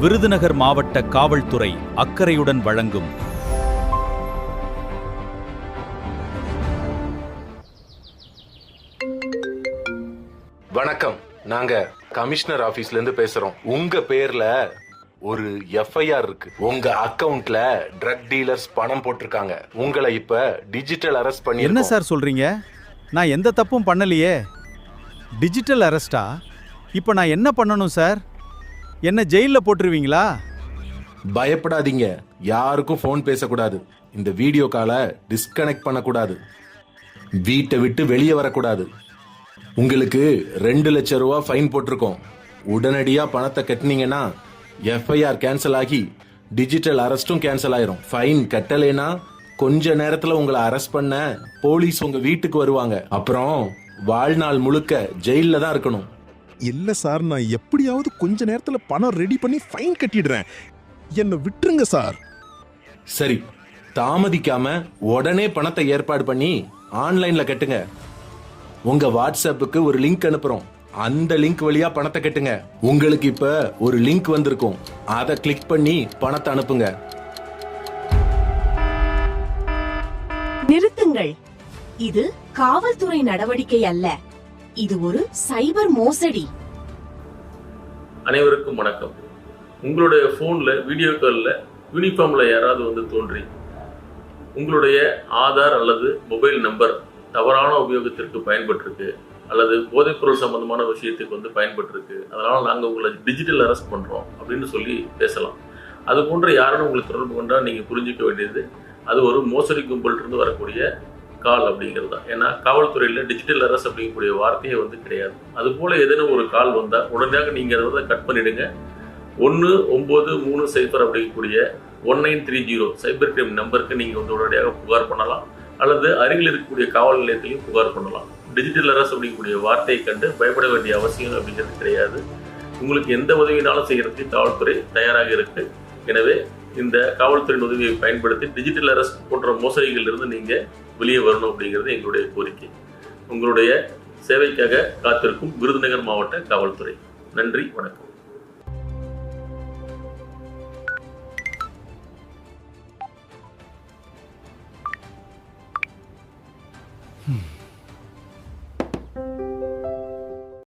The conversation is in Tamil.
விருதுநகர் மாவட்ட காவல்துறை அக்கறையுடன் வழங்கும் வணக்கம். நாங்க கமிஷனர் ஆபீஸ்ல இருந்து பேசுறோம். உங்க பேர்ல ஒரு எஃப்ஐஆர் இருக்கு. உங்க அக்கவுண்ட்ல ட்ரக் டீலர்ஸ் பணம் போட்டிருக்காங்க. உங்களை இப்ப டிஜிட்டல் அரெஸ்ட் பண்ணி. என்ன சார் சொல்றீங்க? நான் எந்த தப்பும் பண்ணலையே. டிஜிட்டல் அரெஸ்டா? இப்ப நான் என்ன பண்ணணும் சார்? என்ன ஜெயில போட்டுருவீங்களா? பயப்படாதீங்க. யாருக்கும் போன் பேசக்கூடாது. இந்த வீடியோ காலை டிஸ்கனெக்ட் பண்ணக்கூடாது. வீட்டை விட்டு வெளியே வரக்கூடாது. உங்களுக்கு 2 லட்சம் ரூபாய் ஃபைன் போட்டிருக்கோம். உடனடியா பணத்தை கட்டினீங்கன்னா எஃப்ஐஆர் கேன்சல் ஆகி டிஜிட்டல் அரெஸ்டும் கேன்சல் ஆயிரும். ஃபைன் கட்டலைனா கொஞ்ச நேரத்துல உங்களை அரெஸ்ட் பண்ண போலீஸ் உங்க வீட்டுக்கு வருவாங்க. அப்புறம் வாழ்நாள் முழுக்க ஜெயில தான் இருக்கணும். இல்ல சார், நான் எப்படியாவது கொஞ்ச நேரத்துல பணம் ரெடி பண்ணி ஃபைன் கட்டிடுறேன். என்ன விட்டுருங்க சார். சரி, தாமதிக்காம உடனே பணத்தை ஏற்பாடு பண்ணி ஆன்லைன்ல கட்டுங்க. உங்க வாட்ஸ்அப்புக்கு ஒரு லிங்க் அனுப்புறோம். அந்த லிங்க் வழியா பணத்தை கட்டுங்க. உங்களுக்கு இப்ப ஒரு லிங்க் வந்திருக்கும். அதை கிளிக் பண்ணி பணத்தை அனுப்புங்க. நிறுத்துங்கள். இது காவல்துறை நடவடிக்கை அல்ல. இது ஒரு சைபர் மோசடி. அனைவருக்கும் வணக்கம். உங்களுடைய போன்ல வீடியோ கால்ல யூனிஃபார்ம்ல யாராவது வந்து தோன்றி உங்களுடைய ஆதார் அல்லது மொபைல் நம்பர் தவறான உபயோகத்திற்கு பயன்பட்டிருக்கு, அல்லது போதைப்பொருள் சம்பந்தமான விஷயத்துக்கு வந்து பயன்பட்டிருக்கு, அதனால நாங்கள் உங்களை டிஜிட்டல் அரெஸ்ட் பண்றோம் அப்படின்னு சொல்லி பேசலாம். அது போன்ற யாரும் உங்களுக்கு தொடர்பு கொண்டா நீங்க புரிஞ்சுக்க வேண்டியது அது ஒரு மோசடி கும்பல் இருந்து வரக்கூடிய கால் அப்படிங்கிறது தான். ஏன்னா காவல்துறையில் டிஜிட்டல் அரெஸ்ட் அப்படிங்கக்கூடிய வார்த்தையே வந்து கிடையாது. அது போல ஏதேனும் ஒரு கால் வந்தால் உடனடியாக நீங்கள் அதை கட் பண்ணிடுங்க. 1930 அப்படிங்கக்கூடிய 1930 சைபர் கிரைம் நம்பருக்கு நீங்கள் வந்து உடனடியாக புகார் பண்ணலாம், அல்லது அருகில் இருக்கக்கூடிய காவல் நிலையத்திலையும் புகார் பண்ணலாம். டிஜிட்டல் அரெஸ்ட் அப்படிங்கக்கூடிய வார்த்தையை கண்டு பயப்பட வேண்டிய அவசியம் அப்படிங்கிறது கிடையாது. உங்களுக்கு எந்த உதவினாலும் செய்யறதுக்கு காவல்துறை தயாராக இருக்கு. எனவே இந்த காவல்துறையின் உதவியை பயன்படுத்தி டிஜிட்டல் அரெஸ்ட் போன்ற மோசடிகள் இருந்து நீங்க வெளியே வரணும் அப்படிங்கிறது எங்களுடைய கோரிக்கை. உங்களுடைய சேவைக்காக காத்திருக்கும் விருதுநகர் மாவட்ட காவல்துறை. நன்றி, வணக்கம்.